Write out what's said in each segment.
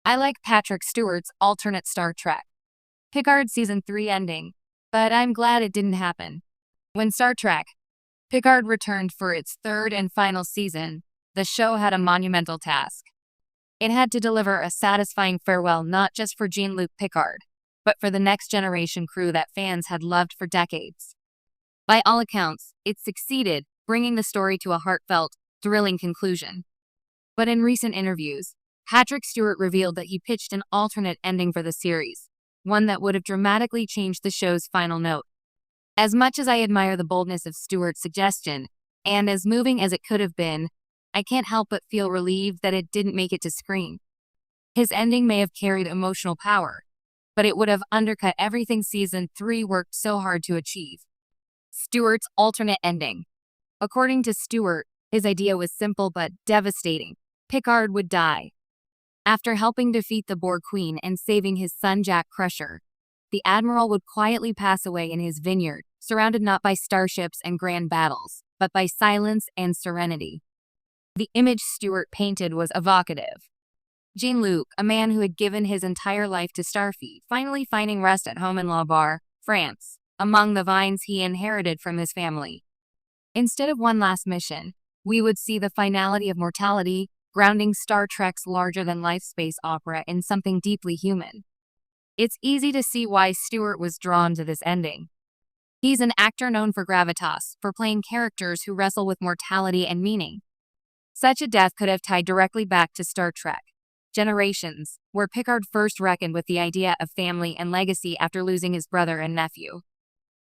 I like Patrick Stewart's alternate Star Trek Picard Season 3 ending, but I'm glad it didn't happen. When Star Trek Picard returned for its third and final season, the show had a monumental task. It had to deliver a satisfying farewell not just for Jean-Luc Picard, but for the next generation crew that fans had loved for decades. By all accounts, it succeeded, bringing the story to a heartfelt, thrilling conclusion. But in recent interviews, Patrick Stewart revealed that he pitched an alternate ending for the series, one that would have dramatically changed the show's final note. As much as I admire the boldness of Stewart's suggestion, and as moving as it could have been, I can't help but feel relieved that it didn't make it to screen. His ending may have carried emotional power, but it would have undercut everything Season 3 worked so hard to achieve. Stewart's alternate ending. According to Stewart, his idea was simple but devastating. Picard would die. After helping defeat the Borg Queen and saving his son Jack Crusher, the Admiral would quietly pass away in his vineyard, surrounded not by starships and grand battles, but by silence and serenity. The image Stewart painted was evocative. Jean-Luc, a man who had given his entire life to Starfleet, finally finding rest at home in La Barre, France, among the vines he inherited from his family. Instead of one last mission, we would see the finality of mortality, grounding Star Trek's larger-than-life space opera in something deeply human. It's easy to see why Stewart was drawn to this ending. He's an actor known for gravitas, for playing characters who wrestle with mortality and meaning. Such a death could have tied directly back to Star Trek Generations, where Picard first reckoned with the idea of family and legacy after losing his brother and nephew.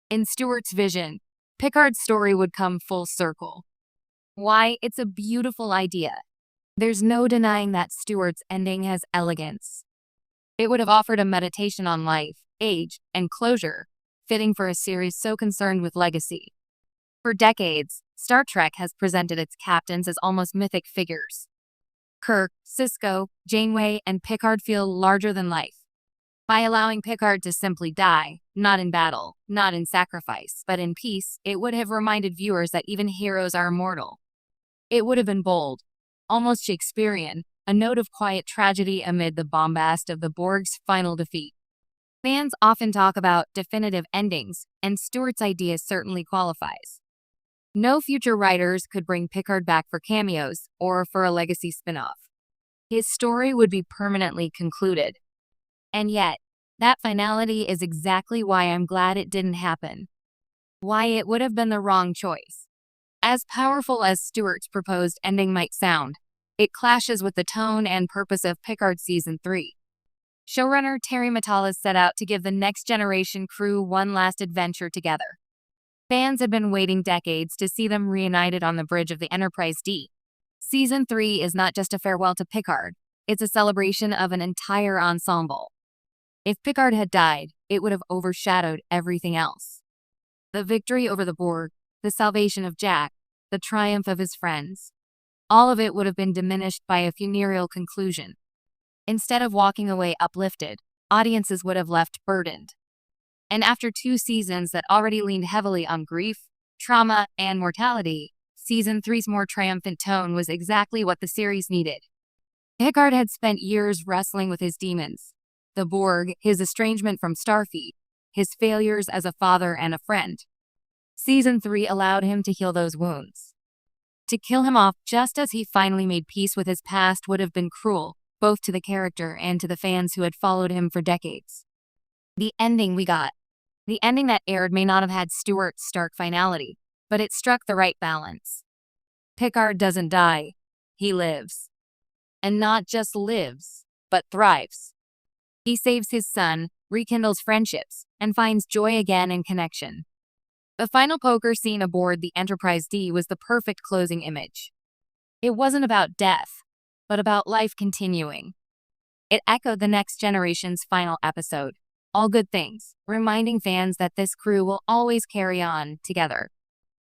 In Stewart's vision, Picard's story would come full circle. Why? It's a beautiful idea. There's no denying that Stewart's ending has elegance. It would have offered a meditation on life, age, and closure, fitting for a series so concerned with legacy. For decades, Star Trek has presented its captains as almost mythic figures. Kirk, Sisko, Janeway, and Picard feel larger than life. By allowing Picard to simply die, not in battle, not in sacrifice, but in peace, it would have reminded viewers that even heroes are immortal. It would have been bold, almost Shakespearean, a note of quiet tragedy amid the bombast of the Borg's final defeat. Fans often talk about definitive endings, and Stewart's idea certainly qualifies. No future writers could bring Picard back for cameos or for a legacy spin-off. His story would be permanently concluded. And yet, that finality is exactly why I'm glad it didn't happen. Why it would have been the wrong choice. As powerful as Stewart's proposed ending might sound, it clashes with the tone and purpose of Picard Season 3. Showrunner Terry Matalas set out to give the next generation crew one last adventure together. Fans had been waiting decades to see them reunited on the bridge of the Enterprise D. Season 3 is not just a farewell to Picard, it's a celebration of an entire ensemble. If Picard had died, it would have overshadowed everything else. The victory over the Borg, the salvation of Jack, the triumph of his friends. All of it would have been diminished by a funereal conclusion. Instead of walking away uplifted, audiences would have left burdened. And after 2 seasons that already leaned heavily on grief, trauma, and mortality, Season 3's more triumphant tone was exactly what the series needed. Picard had spent years wrestling with his demons. The Borg, his estrangement from Starfleet, his failures as a father and a friend. Season 3 allowed him to heal those wounds. To kill him off just as he finally made peace with his past would have been cruel, both to the character and to the fans who had followed him for decades. The ending we got. The ending that aired may not have had Stewart's stark finality, but it struck the right balance. Picard doesn't die, he lives. And not just lives, but thrives. He saves his son, rekindles friendships, and finds joy again in connection. The final poker scene aboard the Enterprise D was the perfect closing image. It wasn't about death, but about life continuing. It echoed the next generation's final episode, All Good Things, reminding fans that this crew will always carry on together.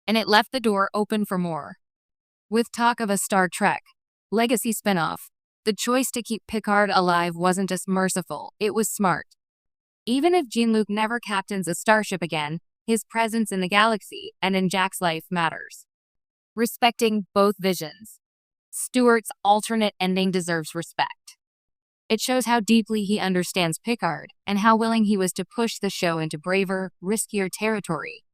And it left the door open for more. With talk of a Star Trek legacy spinoff, the choice to keep Picard alive wasn't just merciful, it was smart. Even if Jean-Luc never captains a starship again, his presence in the galaxy and in Jack's life matters. Respecting both visions, Stewart's alternate ending deserves respect. It shows how deeply he understands Picard and how willing he was to push the show into braver, riskier territory.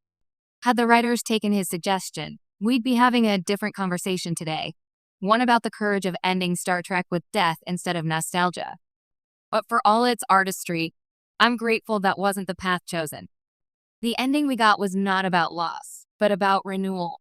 Had the writers taken his suggestion, we'd be having a different conversation today. One about the courage of ending Star Trek with death instead of nostalgia. But for all its artistry, I'm grateful that wasn't the path chosen. The ending we got was not about loss, but about renewal.